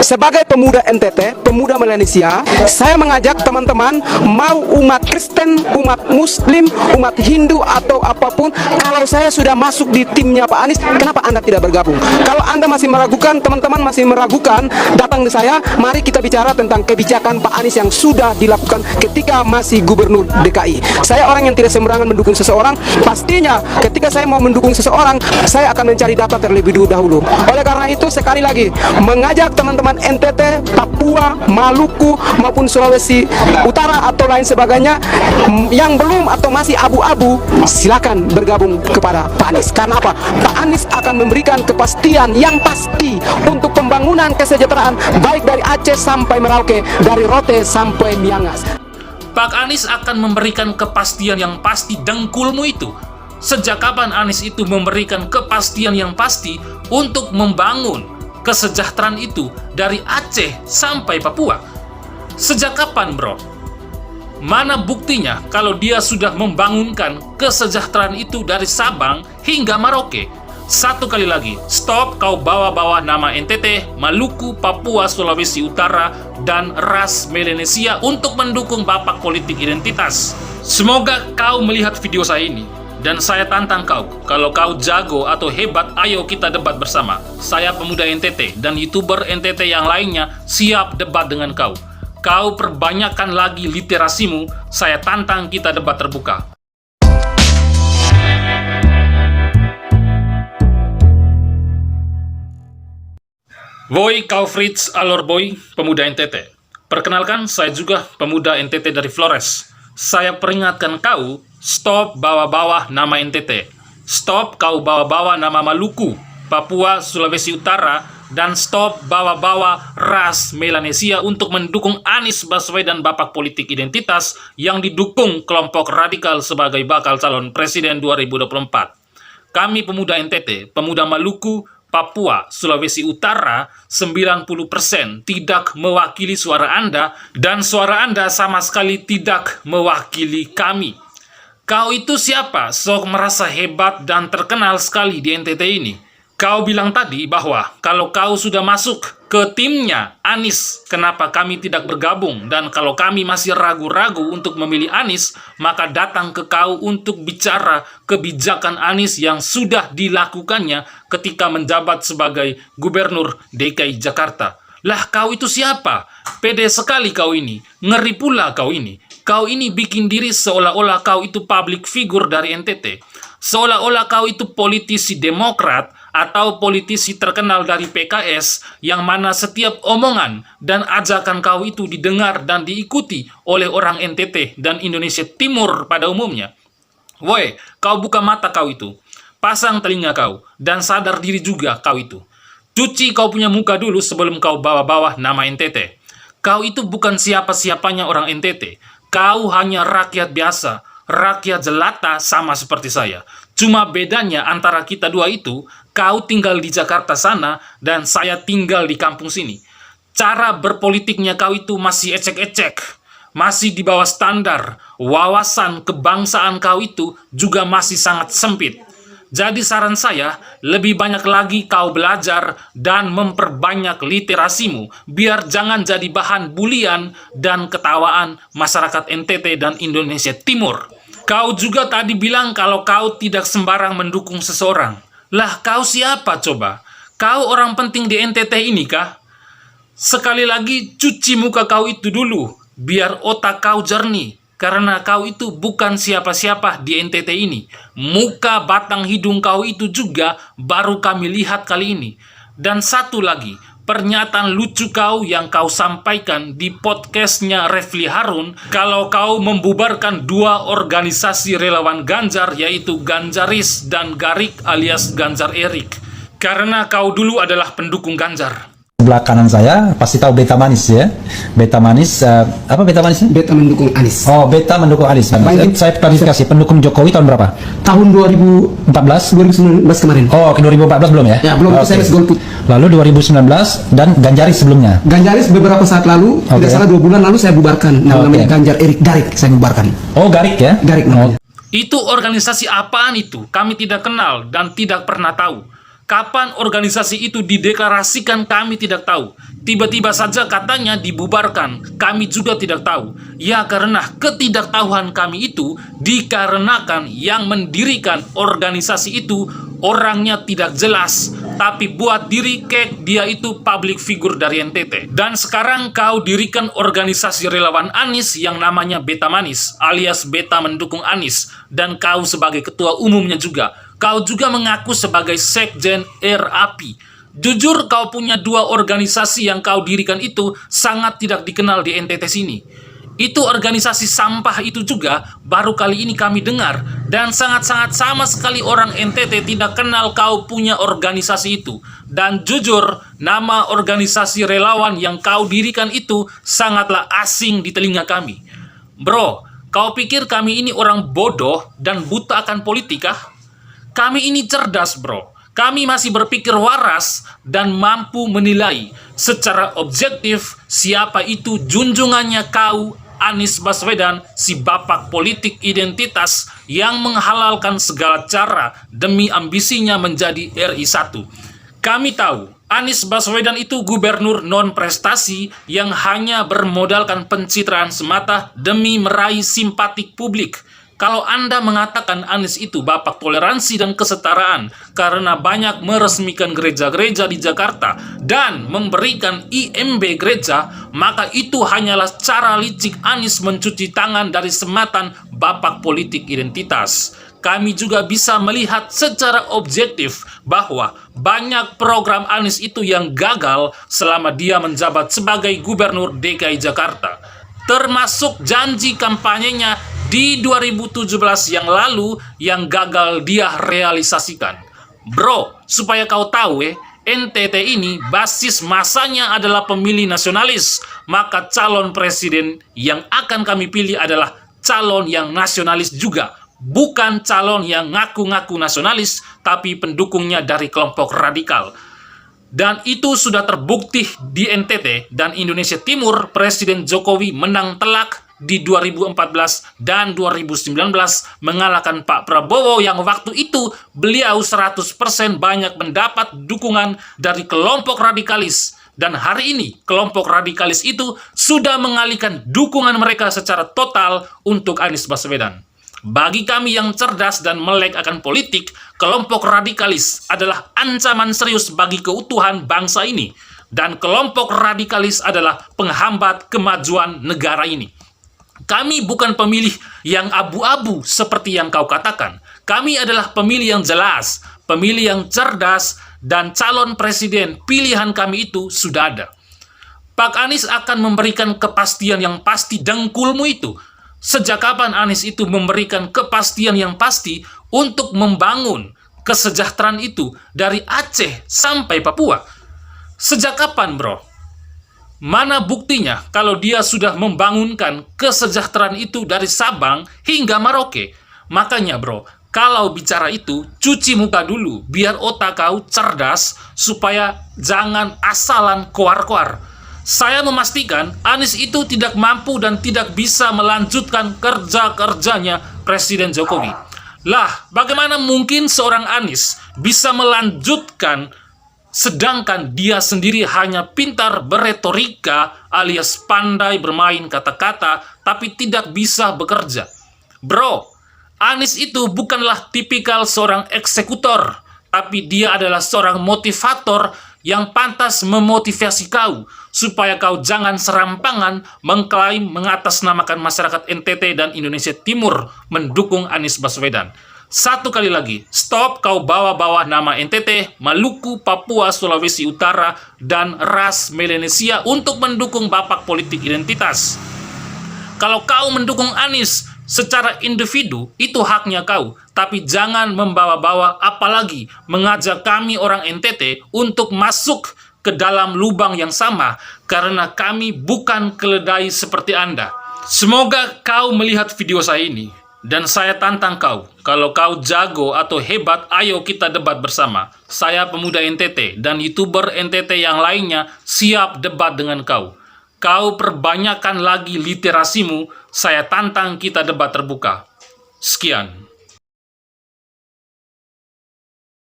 Sebagai pemuda NTT, pemuda Melanesia, saya mengajak teman-teman, mau umat Kristen, umat Muslim, umat Hindu atau apapun, kalau saya sudah masuk di timnya Pak Anies, kenapa Anda tidak bergabung? Kalau Anda masih meragukan, teman-teman masih meragukan, datang di saya, mari kita bicara tentang kebijakan Pak Anies yang sudah dilakukan ketika masih Gubernur DKI. Saya orang yang tidak sembarangan mendukung seseorang. Pastinya ketika saya mau mendukung seseorang, saya akan mencari data terlebih dahulu. Oleh karena itu, sekali lagi mengajak teman-teman NTT, Papua, Maluku maupun Sulawesi Utara atau lain sebagainya yang belum atau masih abu-abu, silakan bergabung kepada Pak Anies. Karena apa? Pak Anies akan memberikan kepastian yang pasti untuk pembangunan kesejahteraan, baik dari Aceh sampai Merauke, dari Rote sampai Miangas. Pak Anies akan memberikan kepastian yang pasti. Dengkulmu itu. Sejak kapan Anies itu memberikan kepastian yang pasti untuk membangun kesejahteraan itu dari Aceh sampai Papua? Sejak kapan, bro? Mana buktinya kalau dia sudah membangunkan kesejahteraan itu dari Sabang hingga Merauke? Satu kali lagi, stop kau bawa-bawa nama NTT, Maluku, Papua, Sulawesi Utara, dan ras Melanesia untuk mendukung bapak politik identitas. Semoga kau melihat video saya ini, dan saya tantang kau. Kalau kau jago atau hebat, ayo kita debat bersama. Saya pemuda NTT, dan YouTuber NTT yang lainnya siap debat dengan kau. Kau perbanyakkan lagi literasimu, saya tantang kita debat terbuka. Boy, kau Fritz Alor Boy, pemuda NTT. Perkenalkan, saya juga pemuda NTT dari Flores. Saya peringatkan kau, stop bawa-bawa nama NTT. Stop kau bawa-bawa nama Maluku, Papua, Sulawesi Utara, dan stop bawa-bawa ras Melanesia untuk mendukung Anies Baswedan bapak politik identitas yang didukung kelompok radikal sebagai bakal calon presiden 2024. Kami pemuda NTT, pemuda Maluku, Papua, Sulawesi Utara, 90% tidak mewakili suara Anda, dan suara Anda sama sekali tidak mewakili kami. Kau itu siapa? Sok merasa hebat dan terkenal sekali di NTT ini. Kau bilang tadi bahwa kalau kau sudah masuk ke timnya Anies, kenapa kami tidak bergabung? Dan kalau kami masih ragu-ragu untuk memilih Anies, maka datang ke kau untuk bicara kebijakan Anies yang sudah dilakukannya ketika menjabat sebagai Gubernur DKI Jakarta. Lah, kau itu siapa? Pede sekali kau ini. Ngeri pula kau ini. Kau ini bikin diri seolah-olah kau itu public figure dari NTT. Seolah-olah kau itu politisi Demokrat atau politisi terkenal dari PKS yang mana setiap omongan dan ajakan kau itu didengar dan diikuti oleh orang NTT dan Indonesia Timur pada umumnya. Woi, kau buka mata kau itu. Pasang telinga kau dan sadar diri juga kau itu. Cuci kau punya muka dulu sebelum kau bawa-bawa nama NTT. Kau itu bukan siapa-siapanya orang NTT. Kau hanya rakyat biasa, rakyat jelata sama seperti saya. Cuma bedanya antara kita dua itu, kau tinggal di Jakarta sana dan saya tinggal di kampung sini. Cara berpolitiknya kau itu masih ecek-ecek, masih di bawah standar. Wawasan kebangsaan kau itu juga masih sangat sempit. Jadi saran saya, lebih banyak lagi kau belajar dan memperbanyak literasimu, biar jangan jadi bahan bulian dan ketawaan masyarakat NTT dan Indonesia Timur. Kau juga tadi bilang kalau kau tidak sembarang mendukung seseorang. Lah, kau siapa coba? Kau orang penting di NTT ini kah? Sekali lagi, cuci muka kau itu dulu, biar otak kau jernih. Karena kau itu bukan siapa-siapa di NTT ini. Muka batang hidung kau itu juga baru kami lihat kali ini. Dan satu lagi, pernyataan lucu kau yang kau sampaikan di podcastnya Refli Harun kalau kau membubarkan dua organisasi relawan Ganjar, yaitu Ganjaris dan Garik alias Ganjar Erik. Karena kau dulu adalah pendukung Ganjar. Sebelah kanan saya pasti tahu Beta Manis ya. Beta Manis, apa Beta Manis? Beta mendukung Anies. Oh, Beta mendukung Anies. Saya klarifikasi, pendukung Jokowi tahun berapa? Tahun 2014, 2019 kemarin. Oh, ke 2014 belum ya? Ya, belum. Okay. Saya masih golput. Lalu 2019 dan Ganjaris sebelumnya. Ganjaris beberapa saat lalu, tidak salah 2 bulan lalu saya bubarkan. Namanya Ganjar Erik Garik, saya bubarkan. Oh, Garik ya? Garik namanya. Itu organisasi apaan itu? Kami tidak kenal dan tidak pernah tahu. Kapan organisasi itu dideklarasikan kami tidak tahu. Tiba-tiba saja katanya dibubarkan. Kami juga tidak tahu. Ya, karena ketidaktahuan kami itu dikarenakan yang mendirikan organisasi itu orangnya tidak jelas, tapi buat diri kek dia itu public figure dari NTT. Dan sekarang kau dirikan organisasi relawan Anies yang namanya Beta Manis, alias Beta mendukung Anies, dan kau sebagai ketua umumnya juga. Kau juga mengaku sebagai sekjen RAPI. Jujur, kau punya dua organisasi yang kau dirikan itu sangat tidak dikenal di NTT sini. Itu organisasi sampah itu juga baru kali ini kami dengar, dan sangat-sangat sama sekali orang NTT tidak kenal kau punya organisasi itu. Dan jujur, nama organisasi relawan yang kau dirikan itu sangatlah asing di telinga kami. Bro, kau pikir kami ini orang bodoh dan buta akan politika? Kami ini cerdas, bro. Kami masih berpikir waras dan mampu menilai secara objektif siapa itu junjungannya kau, Anies Baswedan, si bapak politik identitas yang menghalalkan segala cara demi ambisinya menjadi RI1. Kami tahu Anies Baswedan itu gubernur non-prestasi yang hanya bermodalkan pencitraan semata demi meraih simpatik publik. Kalau Anda mengatakan Anies itu bapak toleransi dan kesetaraan karena banyak meresmikan gereja-gereja di Jakarta dan memberikan IMB gereja, maka itu hanyalah cara licik Anies mencuci tangan dari sematan bapak politik identitas. Kami juga bisa melihat secara objektif bahwa banyak program Anies itu yang gagal selama dia menjabat sebagai gubernur DKI Jakarta, termasuk janji kampanyenya di 2017 yang lalu yang gagal dia realisasikan. Bro, supaya kau tahu NTT ini basis masanya adalah pemilih nasionalis, maka calon presiden yang akan kami pilih adalah calon yang nasionalis juga, bukan calon yang ngaku-ngaku nasionalis tapi pendukungnya dari kelompok radikal. Dan itu sudah terbukti di NTT dan Indonesia Timur. Presiden Jokowi menang telak di 2014 dan 2019 mengalahkan Pak Prabowo yang waktu itu beliau 100% banyak mendapat dukungan dari kelompok radikalis. Dan hari ini kelompok radikalis itu sudah mengalihkan dukungan mereka secara total untuk Anies Baswedan. Bagi kami yang cerdas dan melek akan politik, kelompok radikalis adalah ancaman serius bagi keutuhan bangsa ini. Dan kelompok radikalis adalah penghambat kemajuan negara ini. Kami bukan pemilih yang abu-abu seperti yang kau katakan. Kami adalah pemilih yang jelas, pemilih yang cerdas, dan calon presiden pilihan kami itu sudah ada. Pak Anies akan memberikan kepastian yang pasti dengkulmu itu. Sejak kapan Anies itu memberikan kepastian yang pasti untuk membangun kesejahteraan itu dari Aceh sampai Papua? Sejak kapan, bro? Mana buktinya kalau dia sudah membangunkan kesejahteraan itu dari Sabang hingga Merauke? Makanya, bro, kalau bicara itu, cuci muka dulu biar otak kau cerdas supaya jangan asalan koar-koar. Saya memastikan Anies itu tidak mampu dan tidak bisa melanjutkan kerja-kerjanya Presiden Jokowi. Lah, bagaimana mungkin seorang Anies bisa melanjutkan sedangkan dia sendiri hanya pintar beretorika alias pandai bermain kata-kata tapi tidak bisa bekerja? Bro, Anies itu bukanlah tipikal seorang eksekutor, tapi dia adalah seorang motivator yang pantas memotivasi kau supaya kau jangan serampangan mengklaim mengatasnamakan masyarakat NTT dan Indonesia Timur mendukung Anies Baswedan. Satu kali lagi, stop kau bawa-bawa nama NTT, Maluku, Papua, Sulawesi Utara, dan ras Melanesia untuk mendukung bapak politik identitas. Kalau kau mendukung Anies secara individu, itu haknya kau. Tapi jangan membawa-bawa, apalagi mengajak kami orang NTT untuk masuk ke dalam lubang yang sama, karena kami bukan keledai seperti Anda. Semoga kau melihat video saya ini, dan saya tantang kau. Kalau kau jago atau hebat, ayo kita debat bersama. Saya pemuda NTT, dan YouTuber NTT yang lainnya siap debat dengan kau. Kau perbanyakkan lagi literasimu, saya tantang kita debat terbuka. Sekian.